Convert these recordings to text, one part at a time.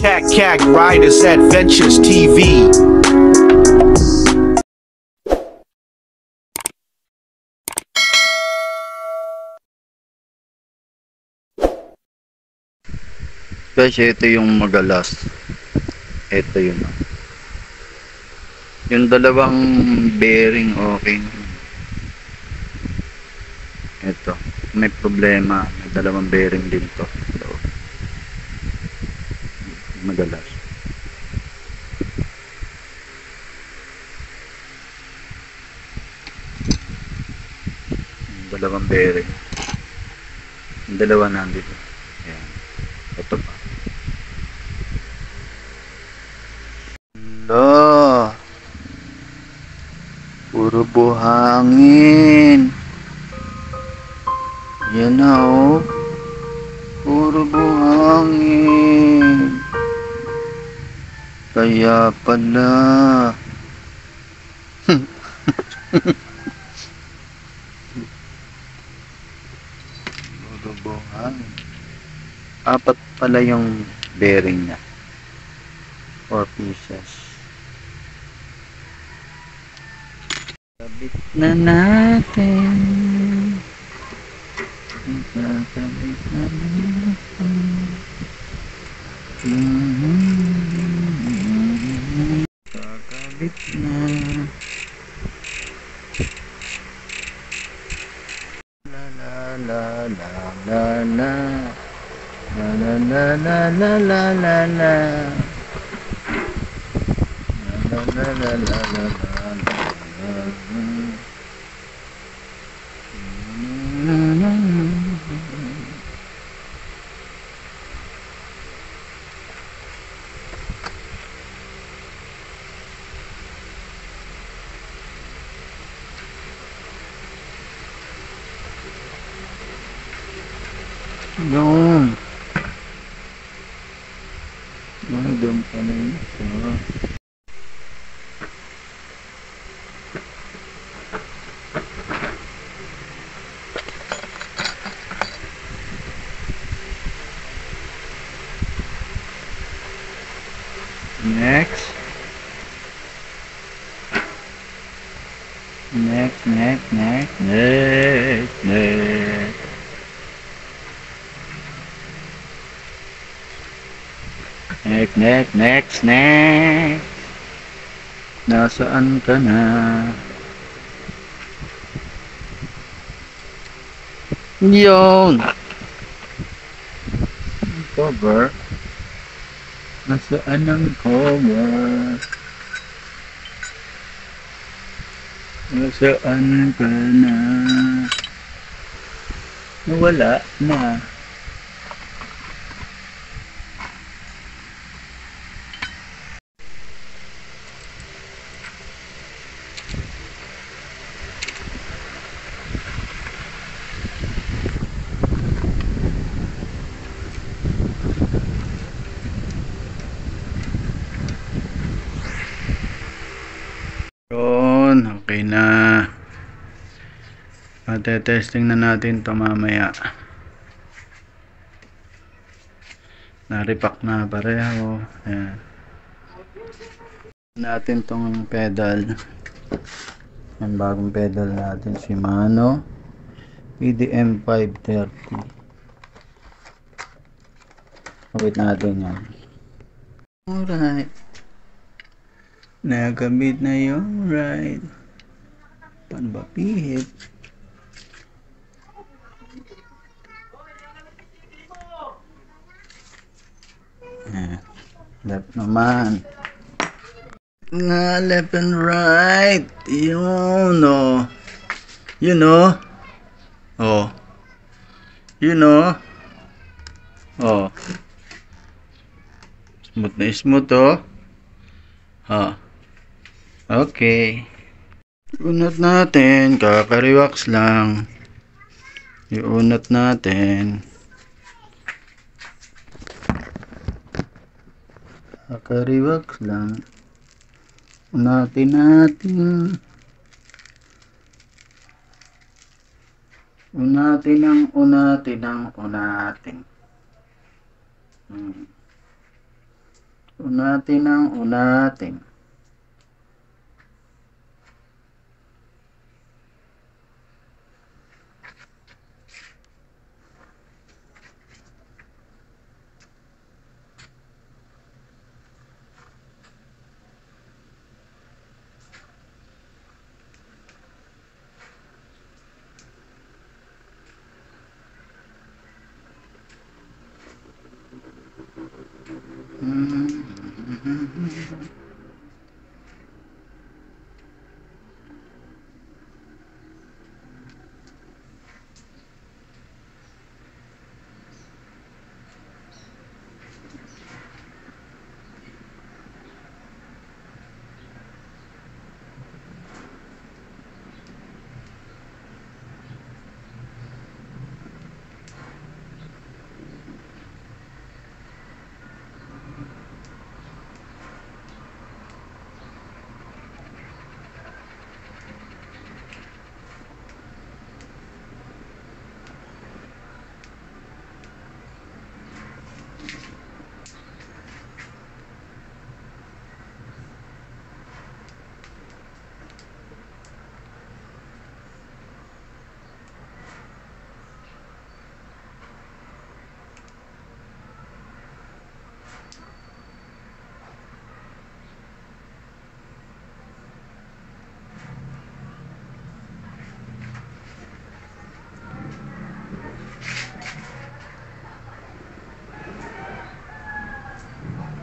Cat Riders Adventures TV. Guys, ito yung magalas. Ito yun. Yung dalawang bearing okay. Ito, may problema. May dalawang bearing din to. So, magalas. Dalawang bearing. Yung dalawa nandito. Ayan. Ito pa. Hala. Puro buhangin. Yan na oh. Puro buhangin. Kaya pala. Puro buhangin. Apat pala yung bearing niya. 4 pieces. Kabit na natin. Kabit na natin. Kakabit na. La la la la la la. La la la la la la la la. La la la la la la. Yun. Doon pa na yun. Next. Next. Next. Nasaan ka na? Yun. Cover. Nasaan ang cover? Nasaan ka na? Wala na. Yun, okay na. Testing na natin ito mamaya. Na-repack na pareho. Ayan. Natin tong pedal. Ang bagong pedal natin, Shimano PDM 530. Wait natin yan. Alright. Nakabit na yung ride. Panbapihit. Left naman. Nga, left and right. Yun o. Yun o. Oh. Yun o. Oh. Smooth na smooth o. Ha. Okay. Unat natin. Kakariwax lang. Iunat natin. Kakariwax lang. Unatin natin. Unatin. Unatin ang unatin.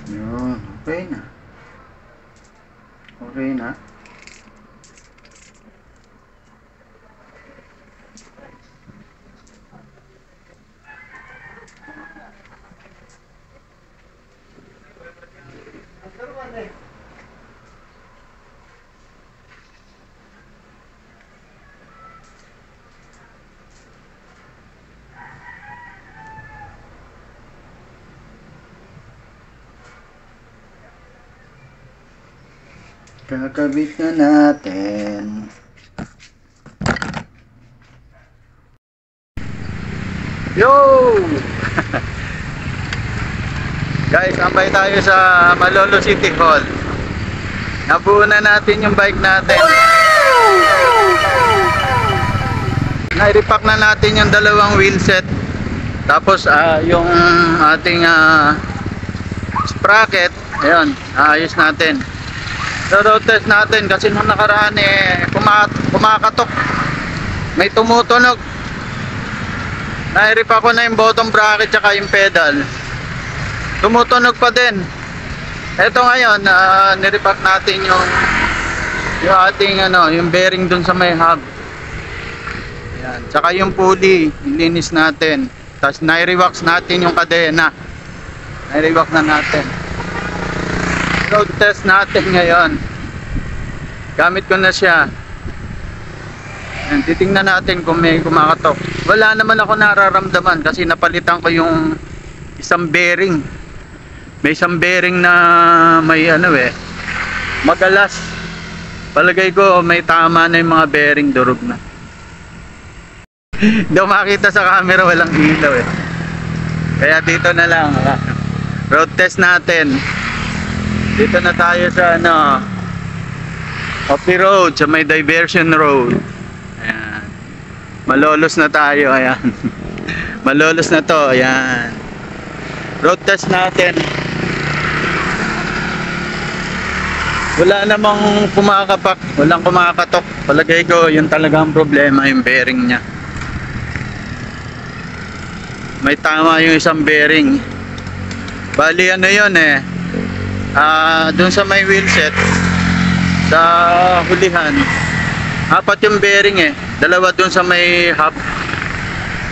Yun, okay na. Okay na. Kakabit na natin. Yo! Guys, ambay tayo sa Malolos City Hall. Nabuo na natin yung bike natin. Nai-repack na natin yung dalawang wheel set. Tapos yung ating sprocket, ayun, ayos natin. So road test natin kasi nung nakaraan kumakatok, may tumutunog. Nai-repack ko na yung bottom bracket tsaka yung pedal, tumutunog pa din. Eto ngayon, nirepack natin yung ating yung bearing dun sa may hub. Ayan, tsaka yung pulley ilinis natin. Tapos nai-rewax natin yung kadena, nai-rewax na natin. Road test natin ngayon, gamit ko na siya. Ayan, titingnan natin kung may kumakatok. Wala naman ako nararamdaman kasi napalitan ko yung isang bearing. May isang bearing na may magalas. Palagay ko may tama na yung mga bearing, durog na. Hindi ako makita sa camera, walang ilaw eh. Kaya dito na lang. Road test natin. Dito na tayo sa off the road, sa may diversion road. Ayan. Malolos na tayo, ayan. Malolos na to, ayan. Road test natin. Wala namang kumakapak, walang kumakatok. Palagay ko, yun talaga ang problema, yung bearing niya. May tama yung isang bearing. Bali yun doon sa may wheelset, sa hulihan, 4 yung bearing dalawa doon sa may hub,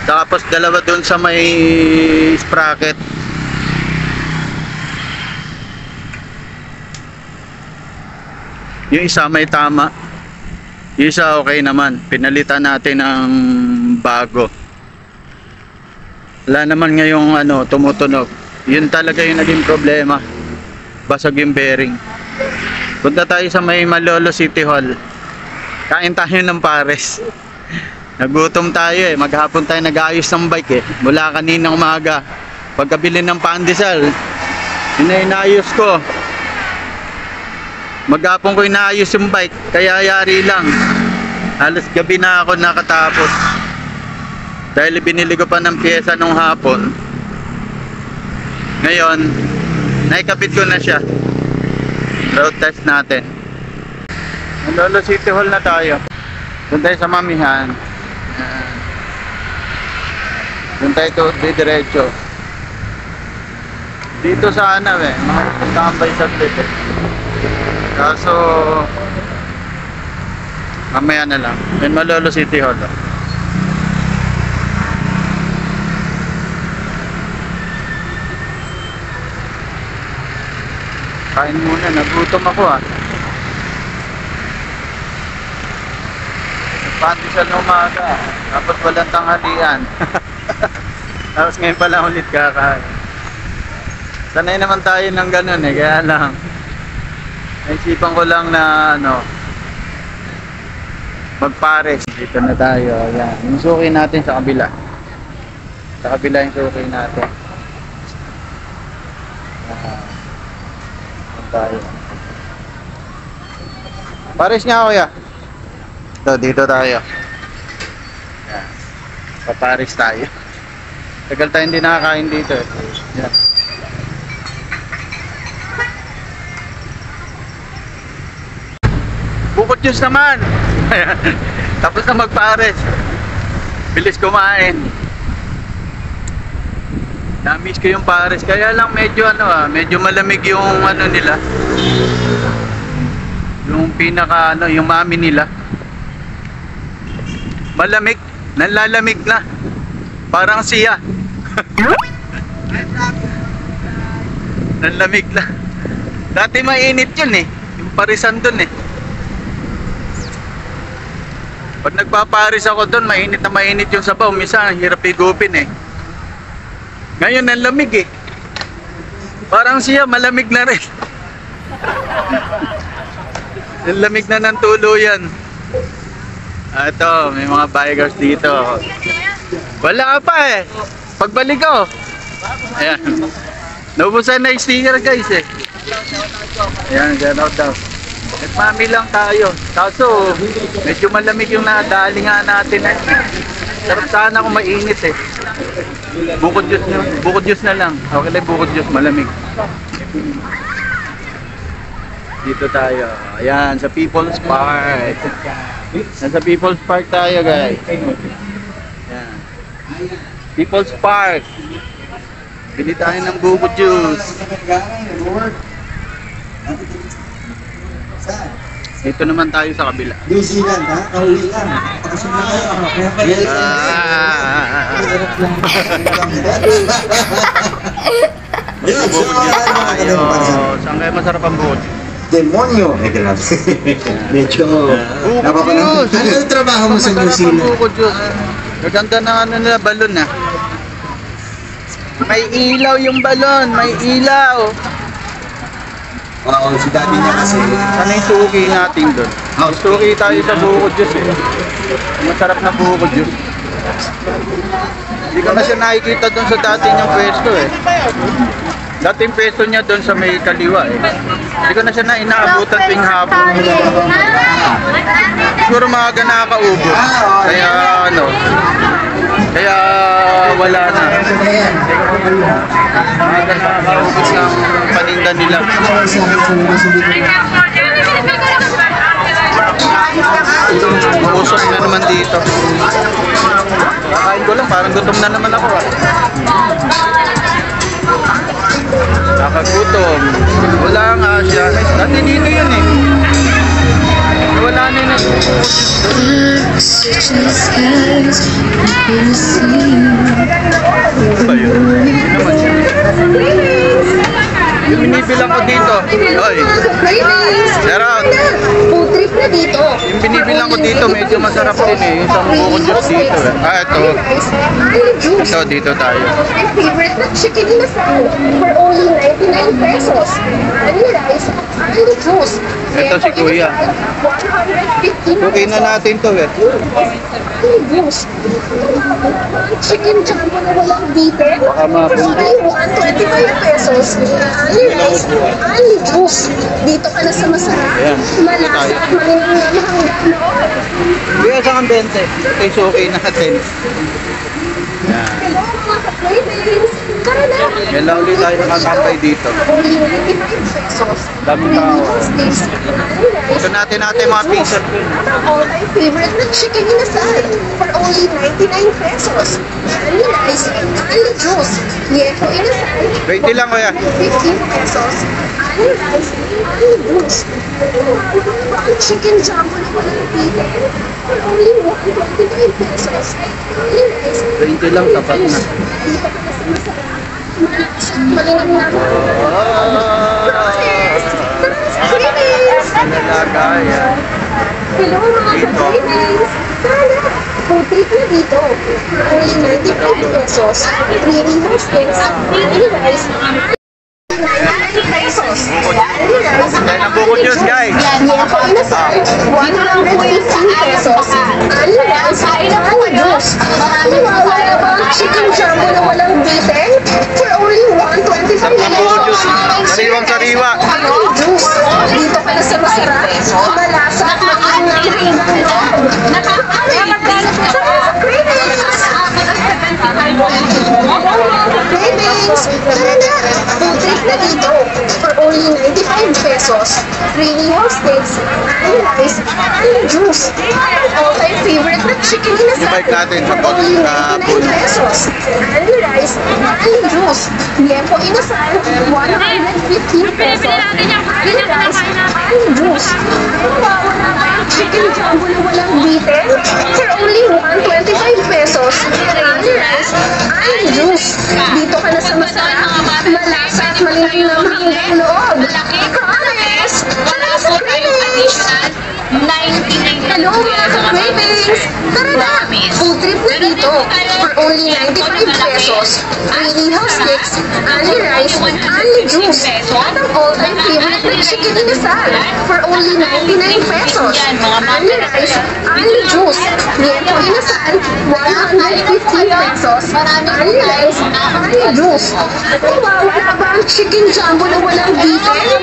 tapos dalawa doon sa may sprocket. Yung isa may tama, yung isa okay naman, pinalitan natin ng bago. Wala naman ngayong tumutunog. Yun talaga yung naging problema, basag yung bearing. Punta tayo sa may Malolos City Hall, kain tayo ng pares. Nagutom tayo maghapon tayo nag-aayos ng bike mula kaninang umaga. Pagkabili ng pandesal, Yun na inayos ko. Maghapon ko inaayos yung bike, kaya yari lang. Halos gabi na ako nakatapos. Dahil binili ko pa ng pyesa nung hapon. Ngayon, naikabit ko na siya. Road test natin. Lolo City Hall na tayo. Doon tayo sa Mamihan. Doon tayo diretso. Dito sana makakambay sa trip eh. Kaso mamaya na lang. Yan Malolo City Hall. Kain muna, nagutom ako ah. Pandesal na umaga, tapos walang tanghalian. Tapos ngayon pala ulit kakain. Sanay naman tayo ng ganun eh, kaya lang naisipan ko lang na magpares. Dito na tayo, ayan. Yung suki natin sa kabila. Sa kabila yung suki natin. Tayo. Pares nga kuya. Dito tayo. Yan. Papares tayo. Tagal tayo hindi nakakain dito eh. Yan. Bukod juice naman. Tapos na magpares. Bilis kumain. Na-miss ko yung pares, kaya lang medyo medyo malamig yung nila. Yung pinaka yung mami nila. Malamig, nanlalamig na. Parang siya. Nanlamig na. Dati mainit yun eh. Yung parisan dun eh. Pag nagpaparis ako dun, mainit na mainit yung sabaw. Minsan, hirap higupin eh. Ngayon ang lamig eh. Parang siya malamig na rin. Ang lamig na ng tuluyan. Ito, may mga bikers dito. Wala pa eh. Pagbalik ko. Ayan. Naubusan na yung sticker guys eh. Ayan, shout out daw. At mami lang tayo. Kaso, medyo malamig yung nadalingan natin eh. Sarap sana kung mainit eh. Bukod juice na lang. Okay lang bukod juice, malamig. Dito tayo. Ayan, sa People's Park. Nasa People's Park tayo, guys. Ayan. People's Park. Bili tayo ng bukod juice. Dito naman tayo sa kabila. New Zealand, ha? Kahuli lang. Pakasyon na kayo. Saan kayo masarap ang bukod? Demonyo. Ay, grabe. Medyo... Bukod juice! Ano yung trabaho mo sa New Zealand? Bukod juice. Gaganda na nila, balon ah. May ilaw yung balon, may ilaw. Oo, si daddy niya kasi. Ano yung suki natin doon? Suki tayo sa bukod juice eh. Masarap na bukod juice. Hindi ko na siya nakikita doon sa dati niyang pwesto eh. Dating pwesto niya doon sa may kaliwa eh. Hindi ko na siya inaabutan tuwing hapon. Siguro maaga nakakaubos. Kaya kaya wala na. Maaga nakakaubos ng paninda nila. Usok na naman dito. Kakain ko lang, parang gutom na naman ako ah. Nakagutom. Wala nga siya. Dati dito yun eh. Wala na yun. Ano ba yun? Hindi naman siya. Yung binibilang ko dito. Oy. Shout out. Food trip na dito. Yung binibilang ko dito, medyo masarap din eh. Yung sa Mukong Diyos dito eh. Ah, ito. Ito, dito tayo. My favorite na chicken inasal for only 99 pesos. Only rice, only juice. Ito si Kuya. 150 Okay na natin to eh. only juice. Chicken jumbo na walang bitin. Tama po. Only 125 pesos. Only rice, only juice. Dito ka na sa masarap. Ayan. Malasa at malinang na hanggang noon. Kuya, saan ang 20? Ito yung okay natin. Yan. Hello mga ka-playmates! Tara na! Yan lang ulit tayo nakakampay dito. Only 95 pesos. Daming tao. Steaks, only rice, Ito natin mga pizza. all my favorite na chicken inasal for only 99 pesos. Only rice, only juice. Yepo inasal. 20 lang kuya. 15 pesos. Only rice, only juice. Chicken jumbo na walang bitin for only 125 pesos. Only rice, 20 lang, tapat na. malinang na. Nalagaya. Hello mga ka-Playmates! Tara na! Food trip na dito. Only 95 pesos. Creamy steaks, only rice, 99 pesos. Only rice, Yan ang Bukong Diyos guys. Yepo inasal, 115 pesos. Only rice, only juice. Mawawala ba ang chicken jumbo na walang bitin? For only 125 Ang Bukong Diyos. pesos. Sariwang-sariwa. Only juice. Dito ka na sa masarap, malasa at mainang loob. Cravings! Tara na! Food trip na dito for only 95 pesos. Creamy steaks, and rice, and juice. All my favorite na chicken inasal. I-bike natin sa For only sa 99 pesos. And rice, and juice. Yepo inasal, 115 pesos. And rice, and juice. Mawawala ba yung chicken jumbo na walang bitin? For only 125 pesos. And rice, and juice. Dito ka na sa masarap, malasa at malinang hanggang loob. Promise! Tara sa cravings! Hello mga ka-cravings! Tara na! Food trip na dito for only 95 pesos. Creamy steaks, only rice, only juice. At ang all-time favorite na chicken inasal for only 99 pesos. Only rice, only juice. Yepo inasal, 150 pesos. Only rice, only juice. Mawawala ba ang chicken jumbo na walang bitin? For only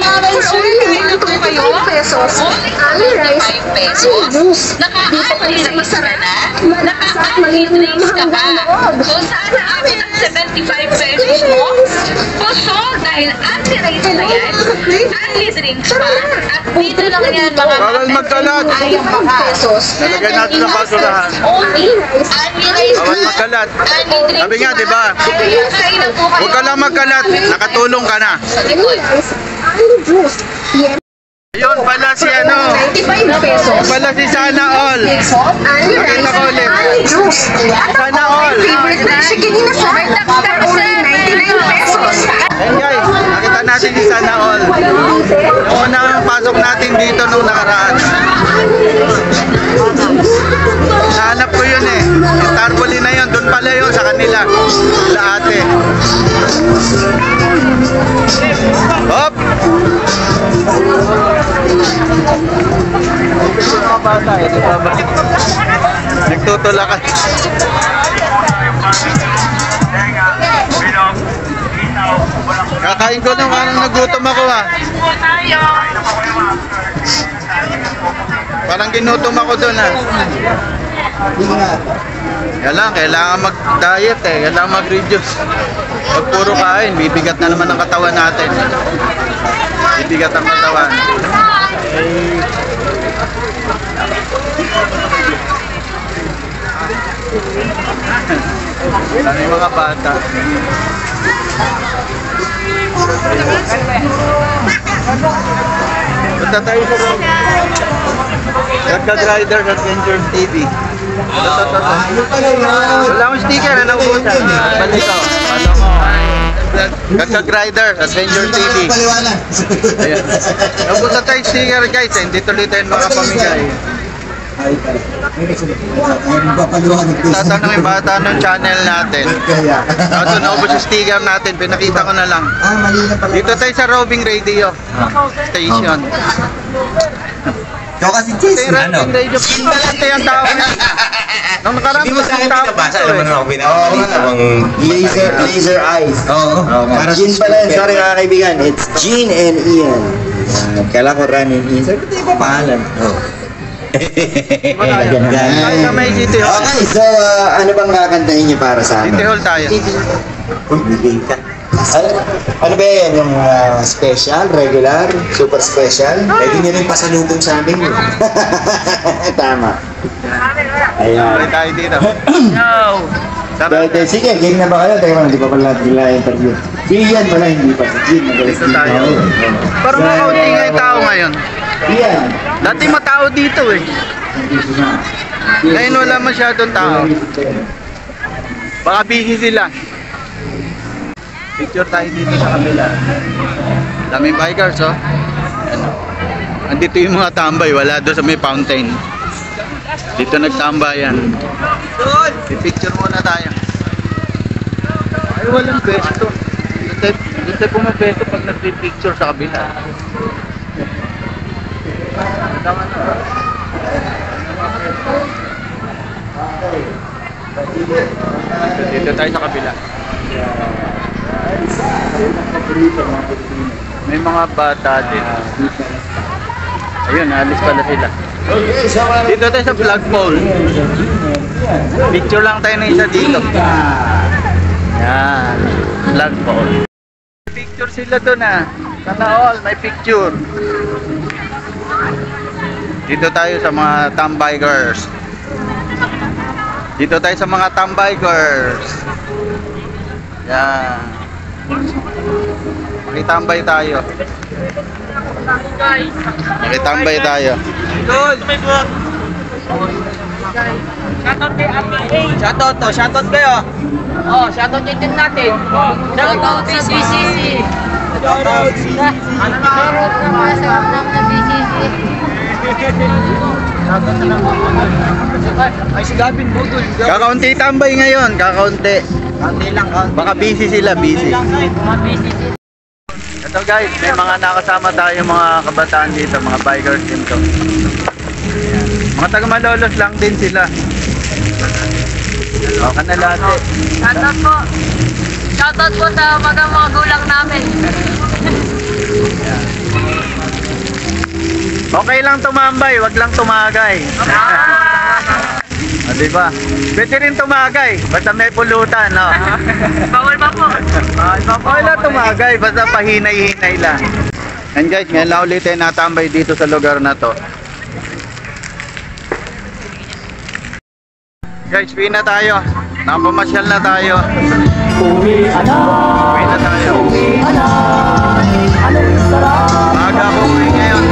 125 pesos. Only rice, only juice. Dito ka na sa masarap, malasa at malinang hanggang loob. So, sana abot ang 75 pesos mo? Puso, dahil anti-rice na yan, anti-drinks pa, at dito lang yan mga Bawal magkalat. pesos. Nalagyan natin sa basurahan. Only rice, anti-rice Bawal magkalat. anti-drinks Sabi nga, di ba? Kaya sa'yo na po kayo. Huwag ka lang magkalat. Nakatulong ka na. only rice, only juice. Yepo Ayun pala si ano. 95 pesos. Pala si Sana All. Only rice, Nakita ko ulit. only juice. Sana All. Favorite na chicken inasal for only 99 pesos. Ayun guys, nakita natin si Sana All. Walang bitin. Yung unang pasok natin dito nung nakaraan. Nahanap ko yun eh. Yung tarpaulin na yun, doon pala yun sa kanila. Sila ate. Hop! Mga bata eh, nagtutulakan. Kakain ko nung parang nagutom ako ah. Parang ginutom ako doon ah. Yan lang, kailangan mag-diet eh, kailangan mag-reduce. Pag puro kain, bibigat na naman ang katawan natin. Bibigat ang katawan. Ano yung mga bata? Punta tayo sa Dagdag Riders Adventure TV. Wala akong sticker, alam ko. Balito. Ano mo? Kagkag Rider, Adventure Hindi TV. ba paliwanag? Ayan. Napunta tayo sticker guys, hindi tuloy tayo makapamigay. Ay, may nagpapaliwanag din. Tatanungin bata ng channel natin. Kaya. Ito, naubos yung sticker natin, pinakita ko na lang. Mali na pala. Dito tayo sa Roving Radio Station. Ikaw kasi, Chis. Ito yung Roving Radio, pinalante yung tao na. Nung nakaraan, Hindi mo sa akin tao pinabasa, dito alam mo eh. naman ako pinabasa. Laser eyes. Oo. Para Jean pala yun. Sorry mga kaibigan. It's Jean and Ian. Kala ko Ran and Ian. Sabi ko, tayo pa pangalan. Tayo sa may City Hall. Okay, so ano bang kakantahin niyo para sa City amin? Hall tayo. Uy, bigay ka. Ano ba yan? Yung special, regular, super special? Pwede niyo rin pasalubong sa amin. Tama. Tuloy Ayan. tayo dito. Yo! Sarap. Sige, game na ba kayo? Teka lang, hindi pa pala nila interview. Si Ian pala, hindi pa. Si Jean, magalis Dito tayo. Parang makaunti nga yung tao ngayon. Ian. Dati matao dito eh. Ngayon wala masyadong tao. Baka busy sila. Picture tayo dito sa kabila. Daming bikers oh. Ano? Andito yung mga tambay, wala doon sa may fountain. Dito nagtambayan. Picture muna tayo. Ay walang pwesto. Doon tayo pumapwesto pag nagpipicture sa kabila. Dito tayo sa kabila. May mga bata din. Ayun, alis pala sila. Dito tayo sa flagpole. Picture lang tayo ng isa dito. Yan, flagpole. Picture sila doon ah. Sana all, may picture. Dito tayo sa mga tambikers. Dito tayo sa mga tambikers. Yan. Makitambay tayo. Makitambay tayo. Shoutout to, shoutout kayo. Oh, shoutout din natin. Shoutout sa BCC. Shoutout ay si Gavin Budol. Kakaunti tambay ngayon, kakaunti. Kaunti lang, kaunti. Baka busy sila, busy. Ito guys, may mga nakasama tayo mga kabataan dito, mga bikers dito. Ayan. Mga taga Malolos lang din sila. O, Kanalate. Shoutout po. Shoutout po sa mga gulang namin. Okay lang tumambay, wag lang tumagay. O, diba? Pwede rin tumagay, basta may pulutan, no? Bawal pa po. Okay lang tumagay, basta pahinay-hinay lang. And guys, ngayon lang ulit tayo natambay dito sa lugar na to. Guys, uwi na tayo. Napamasyal na tayo. Uwi na tayo. Maaga ako uwi ngayon.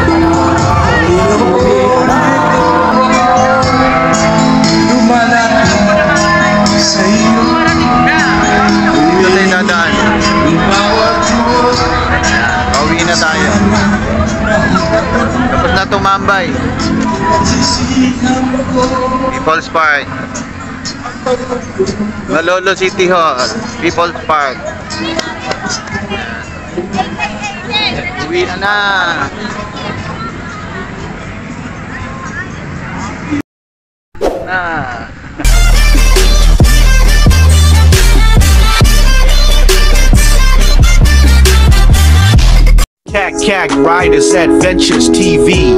Dito tayo dadaan. Uwi na tayo. Tapos na tumambay. People's Park. Malolo City Hall. People's Park. Uwi na. Cat Riders Adventures TV.